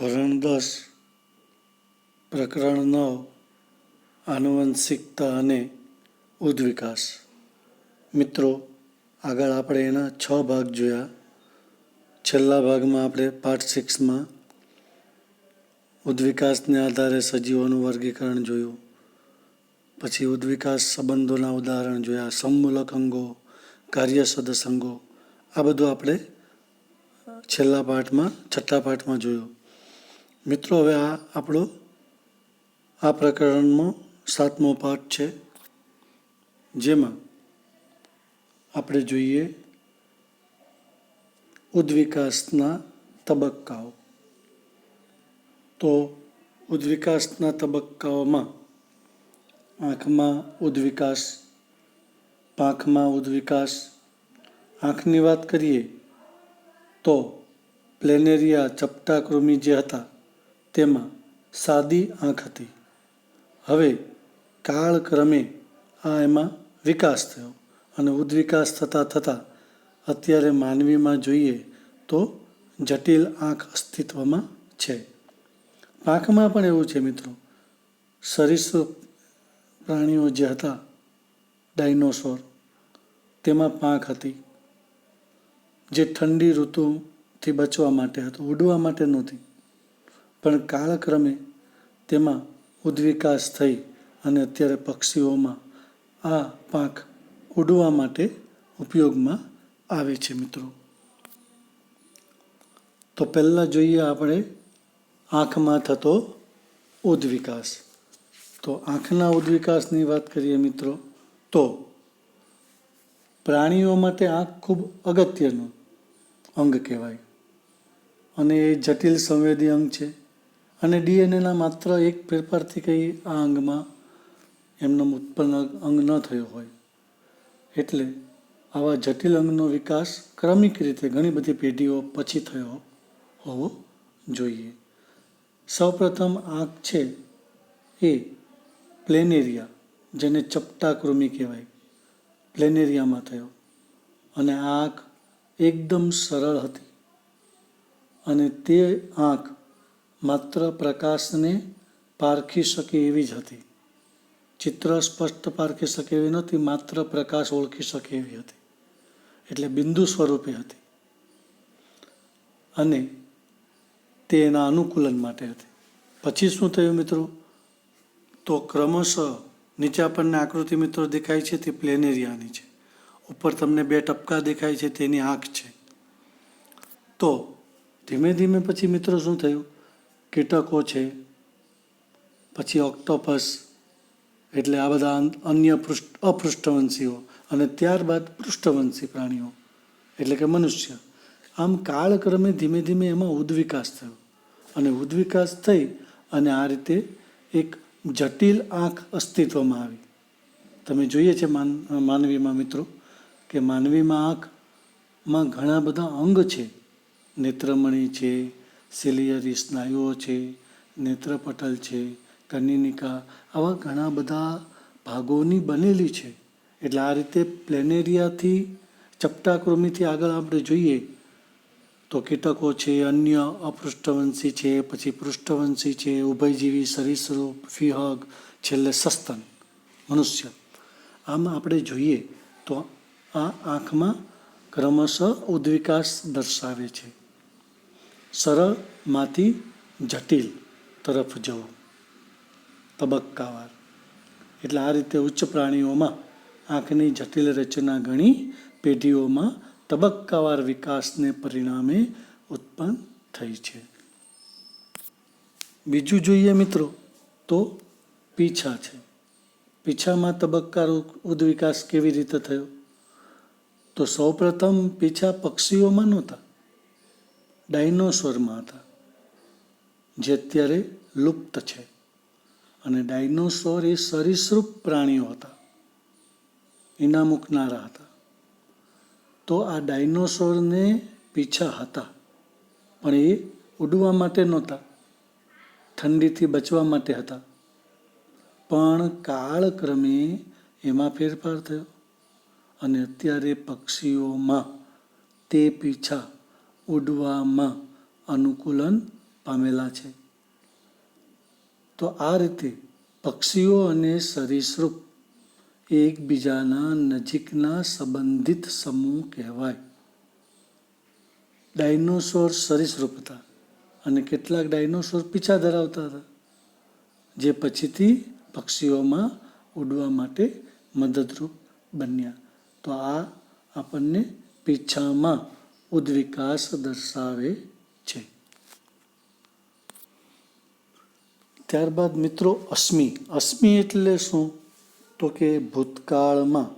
ધોરણ 10 પ્રકરણ 9 આનુવંશિકતા અને ઉદ્વિકાસ. મિત્રો, આગળ આપણે એના 6 ભાગ જોયા. છેલ્લા ભાગમાં આપણે પાઠ 6માં ઉદ્વિકાસને આધારે સજીવોનું વર્ગીકરણ જોયું. પછી ઉદ્વિકાસ સંબંધોના ઉદાહરણ જોયા, સમમૂલક અંગો, કાર્ય સદસ્ય અંગો, આ બધું આપણે છેલ્લા પાઠમાં 6થા પાઠમાં જોયું. મિત્રો, હવે આપણો આ પ્રકરણનો 7મો પાઠ છે, જેમાં આપણે જોઈએ ઉદ્વિકાસના તબક્કાઓ. તો ઉદ્વિકાસના તબક્કાઓમાં આંખમાં ઉદ્વિકાસ, પાંખમાં ઉદ્વિકાસ. આંખની વાત કરીએ તો પ્લેનેરિયા ચપટાકૃમિ જે હતા તેમાં સાદી આંખ હતી. હવે કાળક્રમે એમાં વિકાસ થયો અને ઉદ્વિકાસ થતાં અત્યારે માનવીમાં જોઈએ તો જટિલ આંખ અસ્તિત્વમાં છે. પાંખમાં પણ એવું છે મિત્રો. સરીસૃપ પ્રાણીઓ જે હતા, ડાયનોસોર, તેમાં પાંખ હતી, જે ઠંડી ઋતુથી બચવા માટે હતું, ઉડવા માટે નહોતી. પણ કાળક્રમે તેમાં ઉદ્વિકાસ થઈ અને અત્યારે પક્ષીઓમાં આ પાંખ ઉડવા માટે ઉપયોગમાં આવે છે. મિત્રો, તો પહેલાં જોઈએ આપણે આંખમાં થતો ઉદ્વિકાસ. તો આંખના ઉદ્વિકાસની વાત કરીએ મિત્રો, તો પ્રાણીઓ માટે આંખ ખૂબ અગત્યનું અંગ કહેવાય અને એ જટિલ સંવેદી અંગ છે. અને ડીએનએના માત્ર એક ફેરફારથી કંઈ આ અંગમાં એમનો ઉત્પન્ન અંગ ન થયો હોય. એટલે આવા જટિલ અંગનો વિકાસ ક્રમિક રીતે ઘણી બધી પેઢીઓ પછી થયો હોવો જોઈએ. સૌપ્રથમ આંખ છે એ પ્લેનેરિયા, જેને ચપટાકૃમિ કહેવાય, પ્લેનેરિયામાં થયો. અને આ આંખ એકદમ સરળ હતી અને તે આંખ માત્ર પ્રકાશને પારખી શકે એવી જ હતી. ચિત્ર સ્પષ્ટ પારખી શકે એવી નહોતી, માત્ર પ્રકાશ ઓળખી શકે એવી હતી. એટલે બિંદુ સ્વરૂપે હતી અને તે એના અનુકૂલન માટે હતી. પછી શું થયું મિત્રો? તો ક્રમશઃ નીચે આપણને આકૃતિ મિત્રો દેખાય છે તે પ્લેનેરિયાની છે. ઉપર તમને 2 ટપકા દેખાય છે તેની આંખ છે. તો ધીમે ધીમે પછી મિત્રો શું થયું? કીટકો છે, પછી ઓક્ટોપસ, એટલે આ બધા અન્ય અપૃષ્ઠવંશીઓ, અને ત્યારબાદ પૃષ્ઠવંશી પ્રાણીઓ એટલે કે મનુષ્ય. આમ કાળક્રમે ધીમે ધીમે એમાં ઉદ્વિકાસ થયો અને ઉદ્વિકાસ થઈ અને આ રીતે એક જટિલ આંખ અસ્તિત્વમાં આવી. તમે જોઈએ છે માનવીમાં મિત્રો કે માનવીમાં આંખમાં ઘણા બધા અંગ છે. નેત્રમણી છે, સિલિયરી સ્નાયુઓ છે, નેત્રપટલ છે, કર્ણિકા, આવા ઘણા બધા ભાગોની બનેલી છે. એટલે આ રીતે પ્લેનેરિયાથી ચપટાકૃમિથી આગળ આપણે જોઈએ તો કીટકો છે, અન્ય અપૃષ્ઠવંશી છે, પછી પૃષ્ઠવંશી છે, ઉભયજીવી, સરીસૃપ, વિહંગ, છેલ્લે સસ્તન, મનુષ્ય. આમ આપણે જોઈએ તો આ આંખમાં ક્રમશઃ ઉદ્વિકાસ દર્શાવે છે. સરળમાંથી જટિલ તરફ જવું, તબક્કાવાર. એટલે આ રીતે ઉચ્ચ પ્રાણીઓમાં આંખની જટિલ રચના ઘણી પેઢીઓમાં તબક્કાવાર વિકાસને પરિણામે ઉત્પન્ન થઈ છે. બીજું જોઈએ મિત્રો તો પીંછા છે. પીંછામાં તબક્કાવાર ઉદ્વિકાસ કેવી રીતે થયો? તો સૌપ્રથમ પીંછા પક્ષીઓમાં નહોતા, ડાયનોસોરમાં હતા, જે અત્યારે લુપ્ત છે. અને ડાયનોસોર એ સરીસૃપ પ્રાણીઓ હતા, ઈના મૂકનારા હતા. તો આ ડાયનોસોરને પીંછા હતા, પણ એ ઉડવા માટે નહોતા, ઠંડીથી બચવા માટે હતા. પણ કાળક્રમે એમાં ફેરફાર થયો અને અત્યારે પક્ષીઓમાં તે પીંછા ઉડવામાં અનુકૂલન પામેલા છે. તો આ રીતે પક્ષીઓ અને સરીસૃપ એકબીજાના નજીકના સંબંધિત સમૂહ કહેવાય. ડાયનોસોર સરીસૃપ હતા અને કેટલાક ડાયનોસોર પીછા ધરાવતા હતા, જે પછીથી પક્ષીઓમાં ઉડવા માટે મદદરૂપ બન્યા. તો આ આપણને પીછામાં ઉદ્વિકાસ દર્શાવે છે. ત્યારબાદ મિત્રો અસ્મિ. અસ્મિ એટલે શું? તો કે ભૂતકાળમાં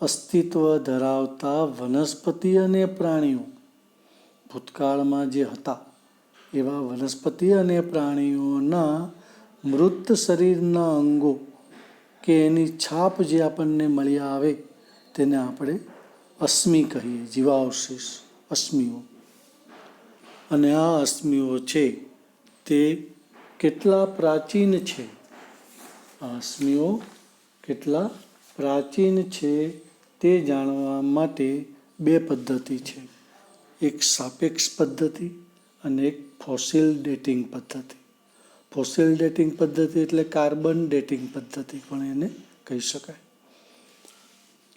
અસ્તિત્વ ધરાવતા વનસ્પતિ અને પ્રાણીઓ, ભૂતકાળમાં જે હતા એવા વનસ્પતિ અને પ્રાણીઓના મૃત શરીરના અંગો કે એની છાપ જે આપણને મળી આવે તેને આપણે અસ્મિ કહીએ, જીવાવશેષ, અસ્મિઓ. અને આ અસ્મિઓ છે તે કેટલા પ્રાચીન છે? આ અસ્મિઓ કેટલા પ્રાચીન છે તે જાણવા માટે બે પદ્ધતિ છે. એક સાપેક્ષ પદ્ધતિ અને એક ફોસિલ ડેટિંગ પદ્ધતિ. ફોસિલ ડેટિંગ પદ્ધતિ એટલે કાર્બન ડેટિંગ પદ્ધતિ પણ એને કહી શકાય.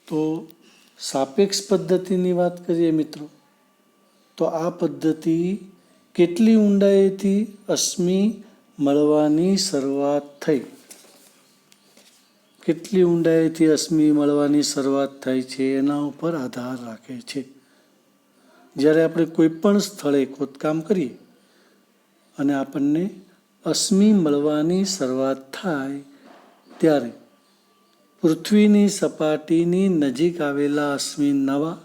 તો સાપેક્ષ પદ્ધતિની વાત કરીએ મિત્રો, તો આ પદ્ધતિ કેટલી ઊંડાઈથી અસ્મિ મળવાની શરૂઆત થઈ, કેટલી ઊંડાઈથી અસ્મિ મળવાની શરૂઆત થાય છે એના ઉપર આધાર રાખે છે. જ્યારે આપણે કોઈ પણ સ્થળે ખોદકામ કરીએ અને આપણને અસ્મિ મળવાની શરૂઆત થાય ત્યારે પૃથ્વીની સપાટીની નજીક આવેલા અસ્મિ નવા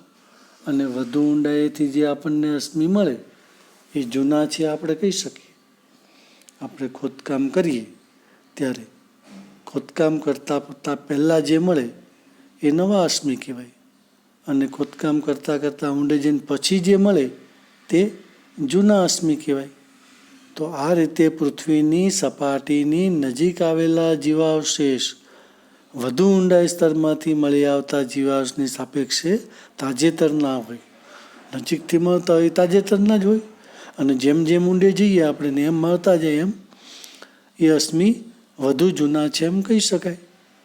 અને વધુ ઊંડાઈથી જે આપણને અસ્મિ મળે એ જૂના છે આપણે કહી શકીએ. આપણે ખોદકામ કરીએ ત્યારે ખોદકામ કરતાં પહેલાં જે મળે એ નવા અસ્મિ કહેવાય અને ખોદકામ કરતાં ઊંડે જઈને પછી જે મળે તે જૂના અસ્મિ કહેવાય. તો આ રીતે પૃથ્વીની સપાટીની નજીક આવેલા જીવાવશેષ વધુ ઊંડાઈ સ્તરમાંથી મળી આવતા જીવાવશેષની સાપેક્ષે તાજેતરના હોય. નજીકથી મળતા હોય તાજેતરના જ હોય અને જેમ જેમ ઊંડે જઈએ આપણે એમ મળતા જાય એમ એ અસ્મિ વધુ જૂના છે એમ કહી શકાય.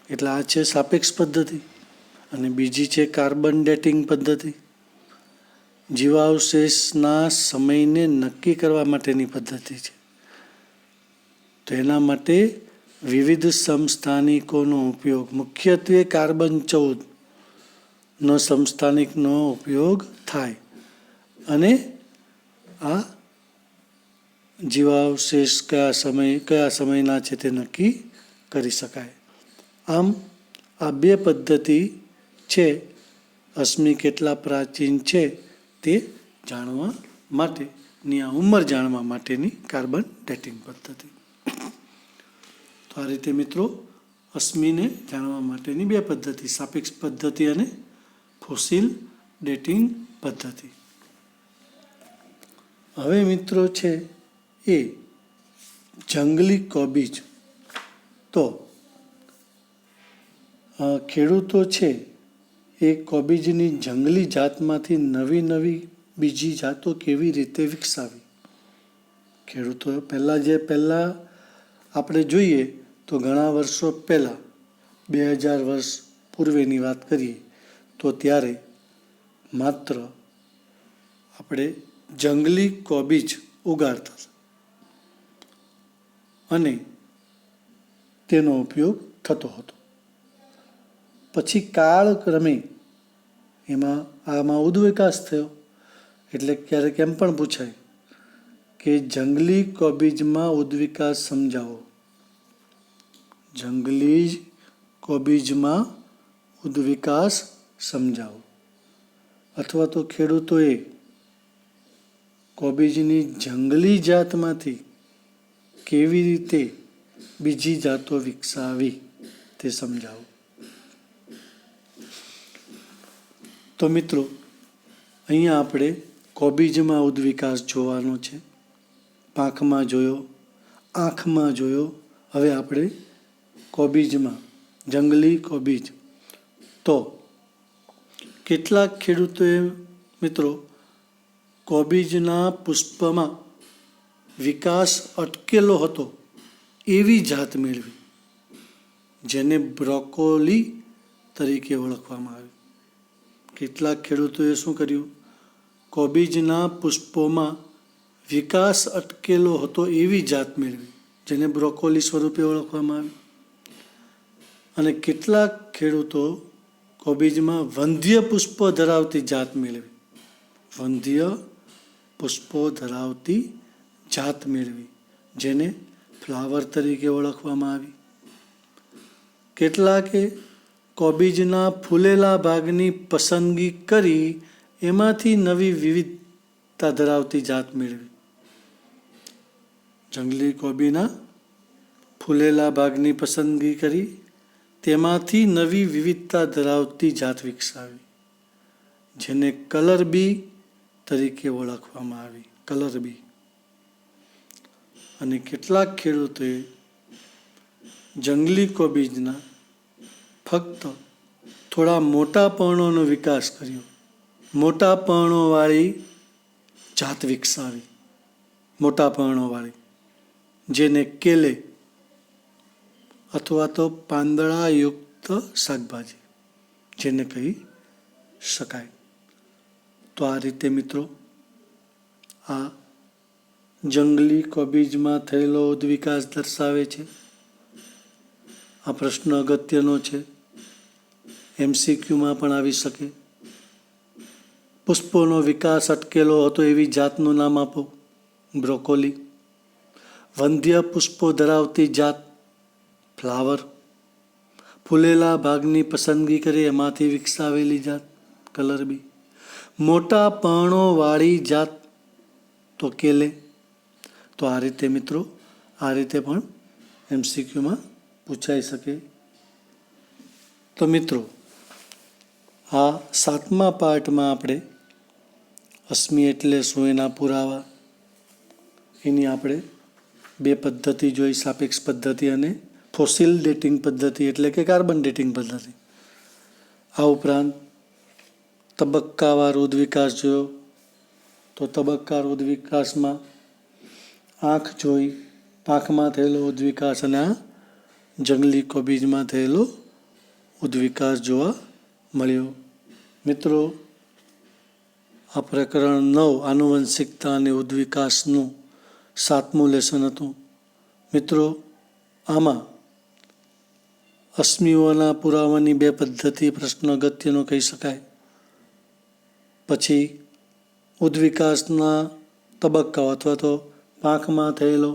એટલે આ છે સાપેક્ષ પદ્ધતિ. અને બીજી છે કાર્બન ડેટિંગ પદ્ધતિ. જીવાવશેષના સમયને નક્કી કરવા માટેની પદ્ધતિ છે. તો એના માટે વિવિધ સમસ્થાનિકોનો ઉપયોગ, મુખ્યત્વે કાર્બન 14નો સમસ્થાનિકનો ઉપયોગ થાય અને આ જીવાવશેષ કયા સમયના છે તે નક્કી કરી શકાય. આમ આ બે પદ્ધતિ છે અસ્મિ કેટલા પ્રાચીન છે તે જાણવા માટેની, આ ઉંમર જાણવા માટેની કાર્બન ડેટિંગ પદ્ધતિ. તો આ રીતે મિત્રો અસ્મિને જાણવા માટેની બે પદ્ધતિ, સાપેક્ષ પદ્ધતિ અને ફોસિલ ડેટિંગ પદ્ધતિ. હવે મિત્રો છે એ જંગલી કોબીજ. તો ખેડૂતો છે એ કોબીજની જંગલી જાતમાંથી નવી બીજી જાતો કેવી રીતે વિકસાવી. ખેડૂતો પહેલાં આપણે જોઈએ તો ઘણા વર્ષો પહેલાં 2000 વર્ષ પૂર્વેની વાત કરીએ તો ત્યારે માત્ર આપણે જંગલી કોબીજ ઉગાડતા અને તેનો ઉપયોગ થતો હતો. પછી કાળક્રમે આમાં ઉદ્વિકાસ થયો. એટલે ક્યારેક એમ પણ પૂછાય કે જંગલી કોબીજમાં ઉદ્વિકાસ સમજાવો. જંગલી કોબીજમાં ઉદ્વિકાસ સમજાવો. અથવા તો ખેડૂતોએ કોબીજની જંગલી જાતમાંથી કેવી રીતે બીજી જાતો વિકસાવી તે સમજાવો. તો મિત્રો અહીંયા આપણે કોબીજમાં ઉદ્વિકાસ જોવાનો છે. પાંખમાં જોયો, આંખમાં જોયો. હવે આપણે કોબીજમાં, જંગલી કોબીજ. તો કેટલાક ખેડૂતોએ મિત્રો કોબીજના પુષ્પમાં વિકાસ અટકેલો હતો એવી જાત મેળવી, જેને બ્રોકોલી તરીકે ઓળખવામાં આવી. કેટલાક ખેડૂતોએ શું કર્યું? કોબીજના પુષ્પોમાં વિકાસ અટકેલો હતો એવી જાત મેળવી, જેને બ્રોકોલી સ્વરૂપે ઓળખવામાં આવી. અને કેટલાક ખેડૂતો કોબીજમાં વંધ્ય પુષ્પો ધરાવતી જાત મેળવી, વંધ્ય પુષ્પો ધરાવતી જાત મેળવી, જેને ફ્લાવર તરીકે ઓળખવામાં આવી. કેટલાકે કોબીજના ફૂલેલા ભાગની પસંદગી કરી એમાંથી નવી વિવિધતા ધરાવતી જાત મેળવી. જંગલી કોબીના ફૂલેલા ભાગની પસંદગી કરી તેમાંથી નવી વિવિધતા ધરાવતી જાત વિકસાવી, જેને કલર બી તરીકે ઓળખવામાં આવી, કલર બી. અને કેટલાક ખેડૂતોએ જંગલી કોબીજના ફક્ત થોડા મોટા પર્ણોનો વિકાસ કર્યો, મોટા પર્ણોવાળી જાત વિકસાવી, મોટા પર્ણોવાળી, જેને કેલે અથવા તો પાંદડાયુક્ત શાકભાજી જેને કહી શકાય. તો આ રીતે મિત્રો આ જંગલી કોબીજમાં થયેલો ઉદ્વિકાસ દર્શાવે છે. આ પ્રશ્ન અગત્યનો છે, MCQમાં પણ આવી શકે. પુષ્પોનો વિકાસ અટકેલો હતો એવી જાતનું નામ આપો, બ્રોકોલી. વંધ્ય પુષ્પો ધરાવતી જાત, ફ્લાવર. ફૂલેલા ભાગની પસંદગી કરી એમાંથી વિકસાવેલી જાત, કલર બી. મોટા પર્ણોવાળી જાત તો કેલે. તો આ રીતે મિત્રો, આ રીતે પણ MCQમાં પૂછાઈ શકે. તો મિત્રો આ 7મા પાર્ટમાં આપણે અશ્મિ એટલે શું, એના પુરાવા, એની આપણે 2 પદ્ધતિ જોઈ, સાપેક્ષ પદ્ધતિ અને ફોસિલ ડેટિંગ પદ્ધતિ એટલે કે કાર્બન ડેટિંગ પદ્ધતિ. આ ઉપરાંત તબક્કાવાર ઉદ્વિકાસ જોયો. તો તબક્કાવાર ઉદ્વિકાસમાં આંખ જોઈ, પાંખમાં થયેલો ઉદ્વિકાસ અને આ જંગલી કોબીજમાં થયેલો ઉદ્વિકાસ જોવા મળ્યો. મિત્રો આ પ્રકરણ 9 આનુવંશિકતા અને ઉદ્વિકાસનું 7મું લેસન હતું. મિત્રો આમાં અશ્મિઓના પુરાવાની 2 પદ્ધતિ પ્રશ્ન અગત્યનો કહી શકાય. પછી ઉદ્વિકાસના તબક્કાઓ અથવા તો પાંખમાં થયેલો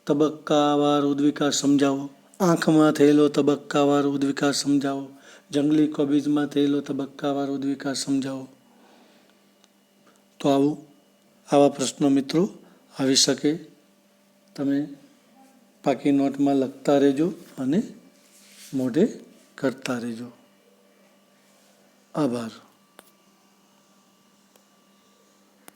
તબક્કાવાર ઉદ્વિકાસ સમજાવો, આંખમાં થયેલો તબક્કાવાર ઉદ્વિકાસ સમજાવો, જંગલી કોબીજમાં થયેલો તબક્કાવાર ઉદ્વિકાસ સમજાવો. તો આવા પ્રશ્નો મિત્રો આવી શકે. તમે પાકી નોટમાં લખતા રહેજો અને મોઢે કરતા રહેજો. આભાર.